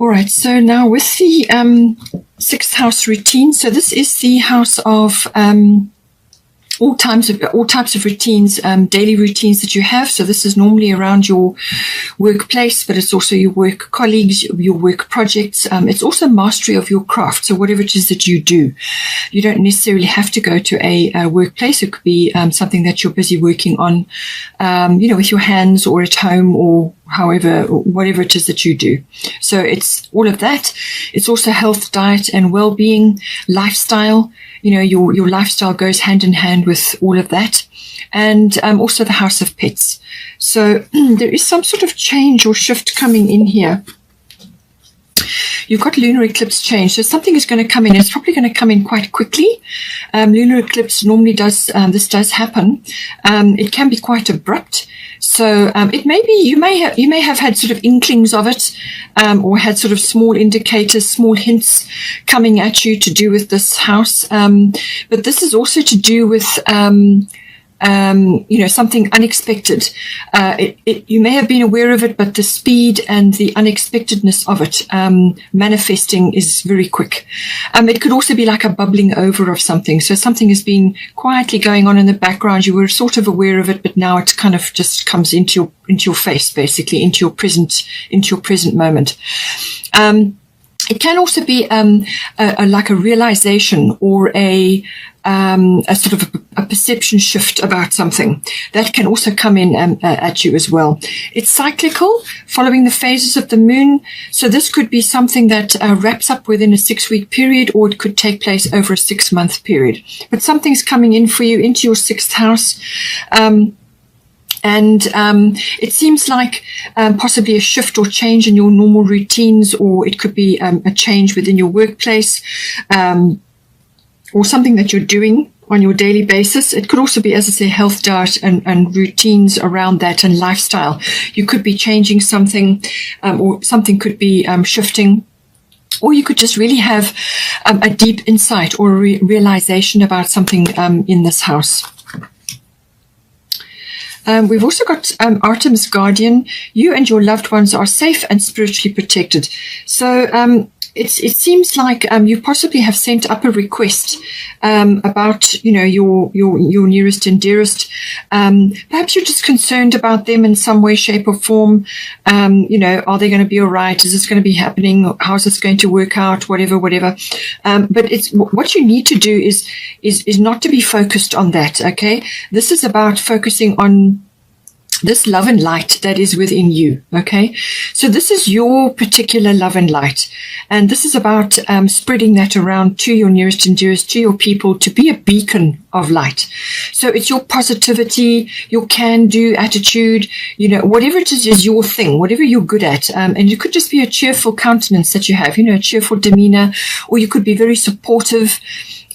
All right, so now with the sixth house routine, so this is the house of all types of routines, daily routines that you have. So this is normally around your workplace, but it's also your work colleagues, your work projects. It's also mastery of your craft. So whatever it is that you do, you don't necessarily have to go to a workplace. It could be something that you're busy working on, with your hands or at home or however, whatever it is that you do. So it's all of that. It's also health, diet, and well-being, lifestyle. Your lifestyle goes hand in hand with all of that. And also the house of pets. So there is some sort of change or shift coming in here. You've got lunar eclipse change. So something is going to come in. It's probably going to come in quite quickly. Lunar eclipse normally this does happen. It can be quite abrupt. So it may be you may have had sort of inklings of it, or had sort of small indicators, small hints coming at you to do with this house. But this is also to do with something unexpected. You may have been aware of it, but the speed and the unexpectedness of it manifesting is very quick. It could also be like a bubbling over of something. So something has been quietly going on in the background. You were sort of aware of it, but now it kind of just comes into your face, basically, into your present moment. It can also be like a realization or a sort of a perception shift about something that can also come in at you as well. It's cyclical, following the phases of the moon. So this could be something that wraps up within a 6-week period, or it could take place over a 6-month period. But something's coming in for you into your 6th house. And it seems like possibly a shift or change in your normal routines, or it could be a change within your workplace, or something that you're doing on your daily basis. It could also be, as I say, health, diet, and routines around that, and lifestyle. You could be changing something, or something could be shifting. Or you could just really have a deep insight or a realization about something in this house. We've also got Artemis Guardian. You and your loved ones are safe and spiritually protected. So it seems like you possibly have sent up a request about your nearest and dearest. Perhaps you're just concerned about them in some way, shape, or form. Are they going to be all right? Is this going to be happening? How's this going to work out? Whatever. But it's what you need to do is not to be focused on that. Okay, this is about focusing on this love and light that is within you. Okay, so this is your particular love and light, and this is about spreading that around to your nearest and dearest, to your people, to be a beacon of light. So it's your positivity, your can-do attitude, whatever it is your thing, whatever you're good at. And it could just be a cheerful countenance that you have, a cheerful demeanor, or you could be very supportive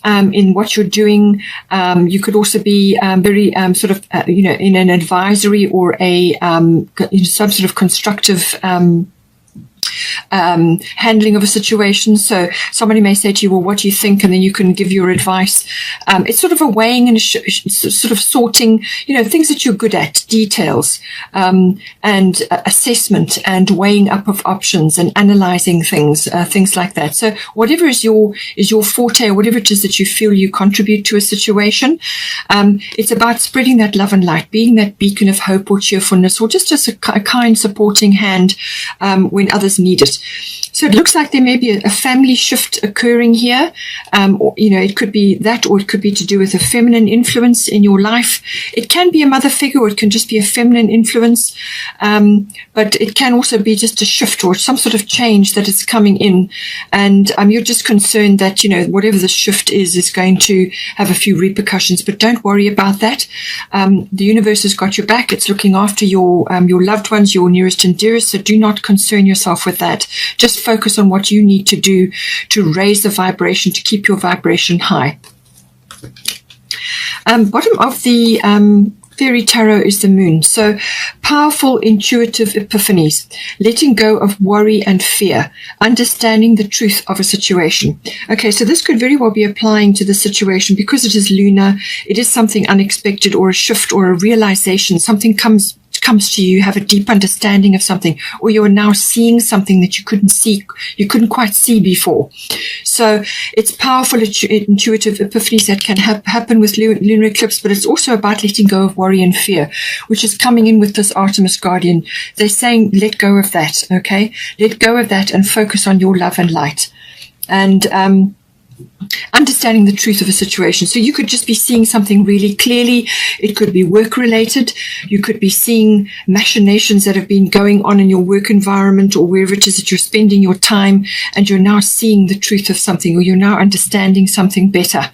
in what you're doing. You could also be very in an advisory or a some sort of constructive handling of a situation. So somebody may say to you, well, what do you think? And then you can give your advice. It's sort of a weighing and sort of sorting, things that you're good at, details, and assessment and weighing up of options and analyzing things like that. So whatever is your forte, or whatever it is that you feel you contribute to a situation, it's about spreading that love and light, being that beacon of hope or cheerfulness, or just as a kind supporting hand when others need it. So it looks like there may be a family shift occurring here. Or, it could be that, or it could be to do with a feminine influence in your life. It can be a mother figure, or it can just be a feminine influence. But it can also be just a shift or some sort of change that is coming in. And you're just concerned that, whatever the shift is going to have a few repercussions. But don't worry about that. The universe has got your back. It's looking after your loved ones, your nearest and dearest. So do not concern yourself with that. Just focus on what you need to do to raise the vibration, to keep your vibration high. Bottom of the Fairy Tarot is the moon. So powerful, intuitive epiphanies, letting go of worry and fear, understanding the truth of a situation. Okay, so this could very well be applying to the situation because it is lunar. It is something unexpected, or a shift, or a realization. Something comes comes to you, you have a deep understanding of something, or you're now seeing something that you couldn't quite see before. So it's powerful intuitive epiphanies that can happen with lunar eclipse, but it's also about letting go of worry and fear, which is coming in with this Artemis Guardian. They're saying, let go of that, okay? Let go of that and focus on your love and light. And understanding the truth of a situation. So you could just be seeing something really clearly. It could be work related. You could be seeing machinations that have been going on in your work environment or wherever it is that you're spending your time, and you're now seeing the truth of something, or you're now understanding something better.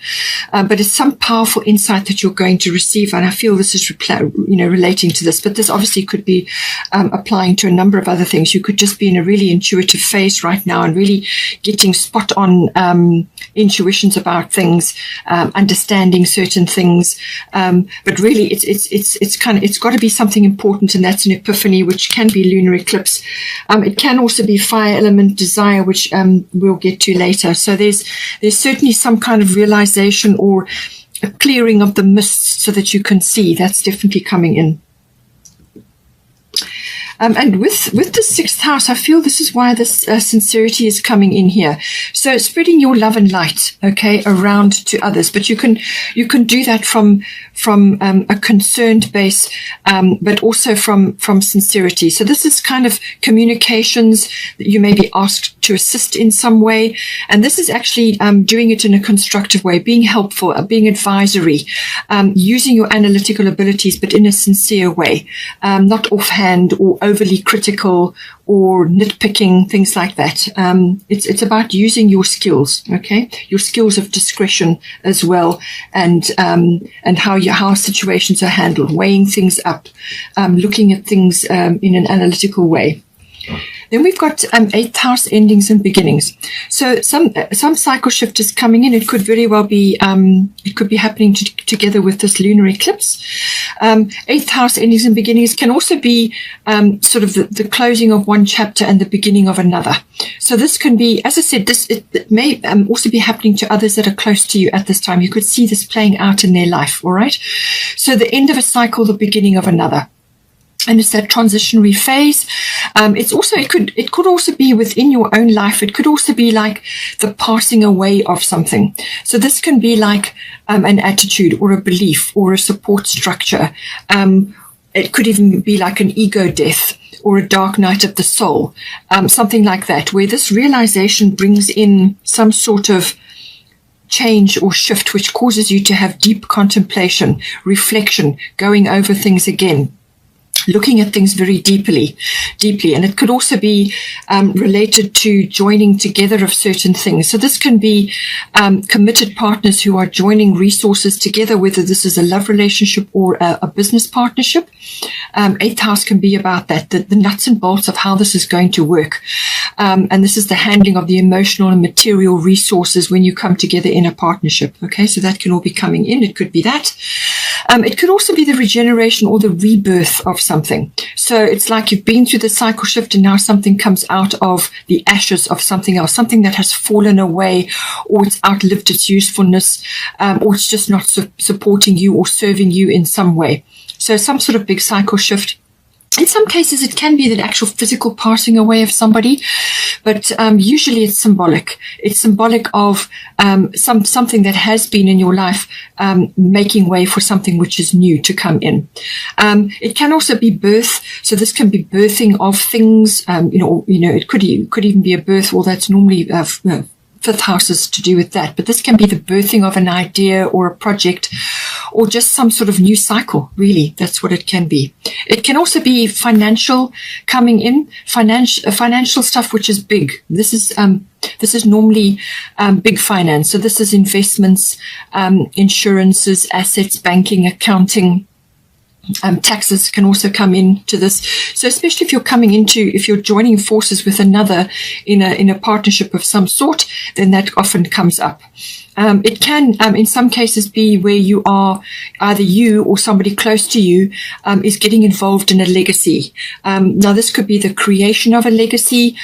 But it's some powerful insight that you're going to receive, and I feel this is relating to this, but this obviously could be applying to a number of other things. You could just be in a really intuitive phase right now and really getting spot on intuitions about things, understanding certain things, but really it's got to be something important, and that's an epiphany, which can be lunar eclipse. It can also be fire element desire, which we'll get to later. So there's certainly some kind of realization or a clearing of the mists so that you can see. That's definitely coming in. And with the sixth house, I feel this is why this sincerity is coming in here. So spreading your love and light, okay, around to others. But you can do that from a concerned base, but also from sincerity. So this is kind of communications that you may be asked to assist in some way. And this is actually doing it in a constructive way, being helpful, being advisory, using your analytical abilities, but in a sincere way, not offhand or overly critical or nitpicking, things like that. It's about using your skills, okay, your skills of discretion as well, and how situations are handled, weighing things up, looking at things in an analytical way. Then we've got 8th house endings and beginnings. So some cycle shift is coming in. It could very well be it could be happening together with this lunar eclipse. 8th house endings and beginnings can also be sort of the closing of one chapter and the beginning of another. So this can be, as I said, it may also be happening to others that are close to you at this time. You could see this playing out in their life. All right. So the end of a cycle, the beginning of another. And it's that transitionary phase. It could also be within your own life. It could also be like the passing away of something. So this can be like an attitude or a belief or a support structure. It could even be like an ego death or a dark night of the soul, something like that, where this realization brings in some sort of change or shift, which causes you to have deep contemplation, reflection, going over things again, looking at things very deeply. And it could also be related to joining together of certain things. So this can be committed partners who are joining resources together, whether this is a love relationship or a business partnership. 8th house can be about that, the nuts and bolts of how this is going to work. And this is the handling of the emotional and material resources when you come together in a partnership. Okay, so that can all be coming in. It could be that. It could also be the regeneration or the rebirth of something. So it's like you've been through the cycle shift and now something comes out of the ashes of something else, something that has fallen away, or it's outlived its usefulness, or it's just not supporting you or serving you in some way. So some sort of big cycle shift. In some cases, it can be the actual physical passing away of somebody, but usually it's symbolic. It's symbolic of something that has been in your life, making way for something which is new to come in. It can also be birth. So this can be birthing of things. It could even be a birth, or that's normally 5th house is to do with that. But this can be the birthing of an idea or a project, or just some sort of new cycle, really. That's what it can be. It can also be financial coming in, financial stuff which is big. This is normally big finance. So this is investments, insurances, assets, banking, accounting. Taxes can also come into this. So especially if you're joining forces with another in a partnership of some sort, then that often comes up. It can, in some cases, be where you are, either you or somebody close to you is getting involved in a legacy. Now, this could be the creation of a legacy,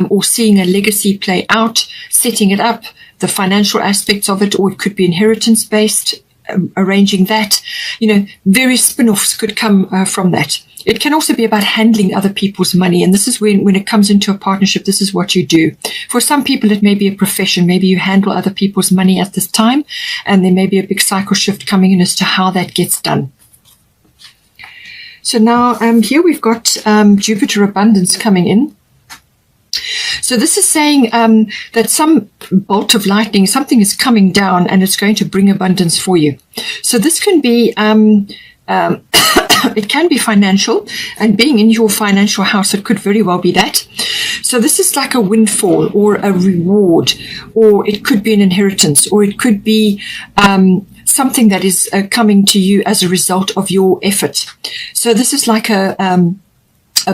or seeing a legacy play out, setting it up, the financial aspects of it, or it could be inheritance-based, arranging that. Various spin-offs could come from that. It can also be about handling other people's money. And this is when it comes into a partnership, this is what you do. For some people, it may be a profession. Maybe you handle other people's money at this time, and there may be a big cycle shift coming in as to how that gets done. So now here we've got Jupiter abundance coming in. So this is saying that some bolt of lightning, something is coming down and it's going to bring abundance for you. So this can be it can be financial, and being in your financial house, it could very well be that. So this is like a windfall or a reward, or it could be an inheritance, or it could be something that is coming to you as a result of your effort. So this is like a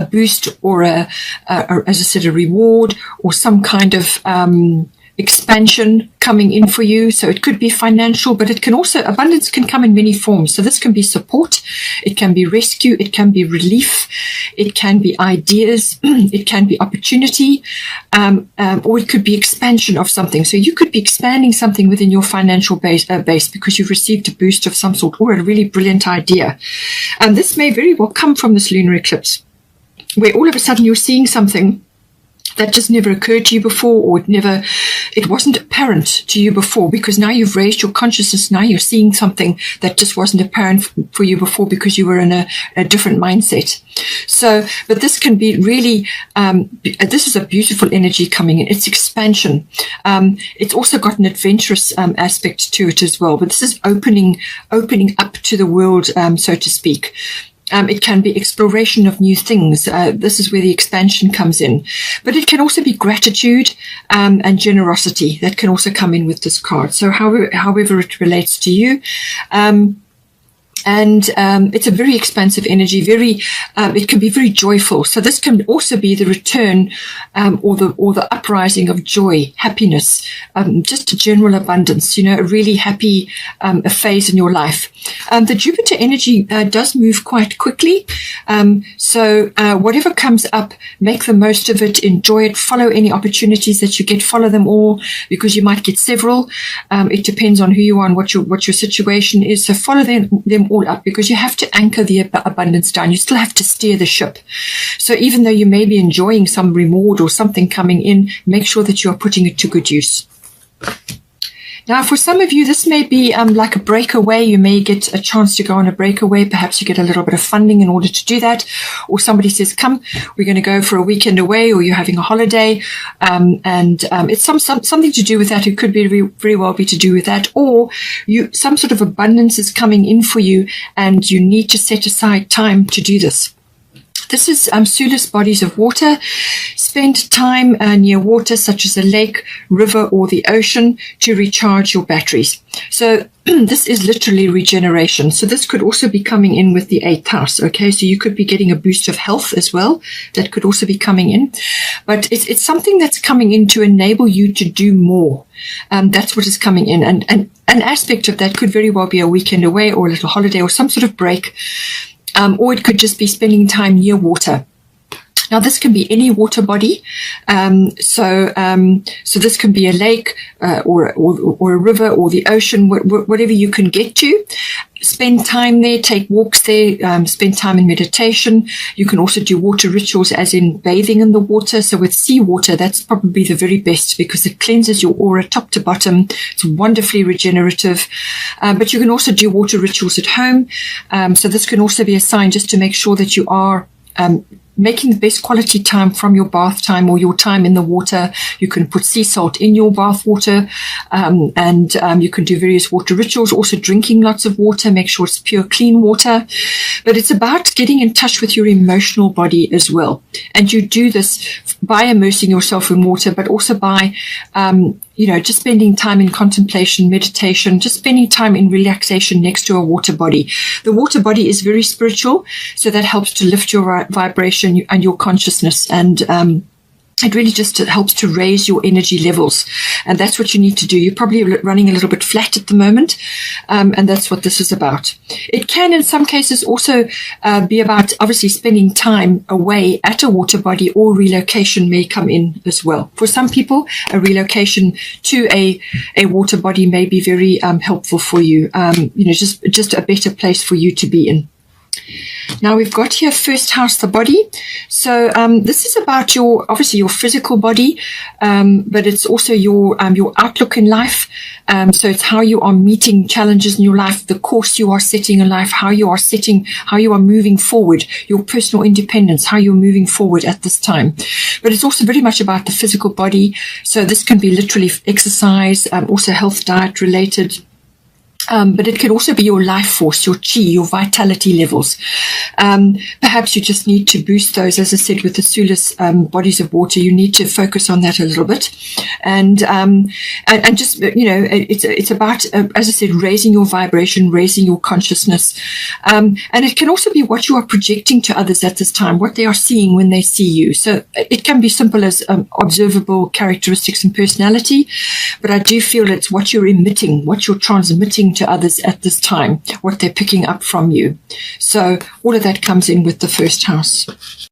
boost, or as I said, a reward, or some kind of expansion coming in for you. So it could be financial, but it can also, abundance can come in many forms. So this can be support, it can be rescue, it can be relief, it can be ideas, it can be opportunity, or it could be expansion of something. So you could be expanding something within your financial base because you've received a boost of some sort, or a really brilliant idea. And this may very well come from this lunar eclipse, where all of a sudden you're seeing something that just never occurred to you before, or it wasn't apparent to you before, because now you've raised your consciousness. Now you're seeing something that just wasn't apparent for you before because you were in a different mindset. So, but this can be really, this is a beautiful energy coming in. It's expansion. It's also got an adventurous aspect to it as well, but this is opening up to the world, so to speak. It can be exploration of new things. This is where the expansion comes in. But it can also be gratitude and generosity that can also come in with this card. So however it relates to you. And it's a very expansive energy, it can be very joyful. So this can also be the return or the uprising of joy, happiness, just a general abundance, a really happy a phase in your life. The Jupiter energy does move quite quickly. So whatever comes up, make the most of it, enjoy it, follow any opportunities that you get, follow them all, because you might get several. It depends on who you are and what your situation is. So follow them all up, because you have to anchor the abundance down. You still have to steer the ship. So even though you may be enjoying some reward or something coming in, make sure that you are putting it to good use. Now, for some of you, this may be like a breakaway. You may get a chance to go on a breakaway. Perhaps you get a little bit of funding in order to do that. Or somebody says, come, we're going to go for a weekend away, or you're having a holiday. It's something to do with that. It could be very well be to do with that. Or some sort of abundance is coming in for you, and you need to set aside time to do this. This is Sulis bodies of water. Spend time near water, such as a lake, river, or the ocean, to recharge your batteries. So this is literally regeneration. So this could also be coming in with the 8th house. Okay, so you could be getting a boost of health as well. That could also be coming in. But it's something that's coming in to enable you to do more. That's what is coming in. And an aspect of that could very well be a weekend away, or a little holiday, or some sort of break. Or it could just be spending time near water. Now, this can be any water body. So this can be a lake or a river or the ocean, whatever you can get to. Spend time there, take walks there, spend time in meditation. You can also do water rituals, as in bathing in the water. So with seawater, that's probably the very best, because it cleanses your aura top to bottom. It's wonderfully regenerative. But you can also do water rituals at home. So this can also be a sign just to make sure that you are making the best quality time from your bath time or your time in the water. You can put sea salt in your bath water, and you can do various water rituals. Also drinking lots of water, make sure it's pure, clean water. But it's about getting in touch with your emotional body as well. And you do this by immersing yourself in water, but also by just spending time in contemplation, meditation, just spending time in relaxation next to a water body. The water body is very spiritual, so that helps to lift your vibration and your consciousness, and it really just helps to raise your energy levels. And that's what you need to do. You're probably running a little bit flat at the moment, and that's what this is about. It can, in some cases, also be about, obviously, spending time away at a water body, or relocation may come in as well. For some people, a relocation to a water body may be very helpful for you. Just a better place for you to be in. Now we've got here first house, the body. So this is about obviously your physical body, but it's also your outlook in life. So it's how you are meeting challenges in your life, the course you are setting in life, how you are moving forward, your personal independence, how you're moving forward at this time. But it's also very much about the physical body. So this can be literally exercise, also health, diet related. But it could also be your life force, your chi, your vitality levels. Perhaps you just need to boost those. As I said, with the Sulis bodies of water, you need to focus on that a little bit. And just, it's about, as I said, raising your vibration, raising your consciousness. And it can also be what you are projecting to others at this time, what they are seeing when they see you. So it can be simple as observable characteristics and personality, but I do feel it's what you're emitting, what you're transmitting to others at this time, what they're picking up from you. So all of that comes in with the first house.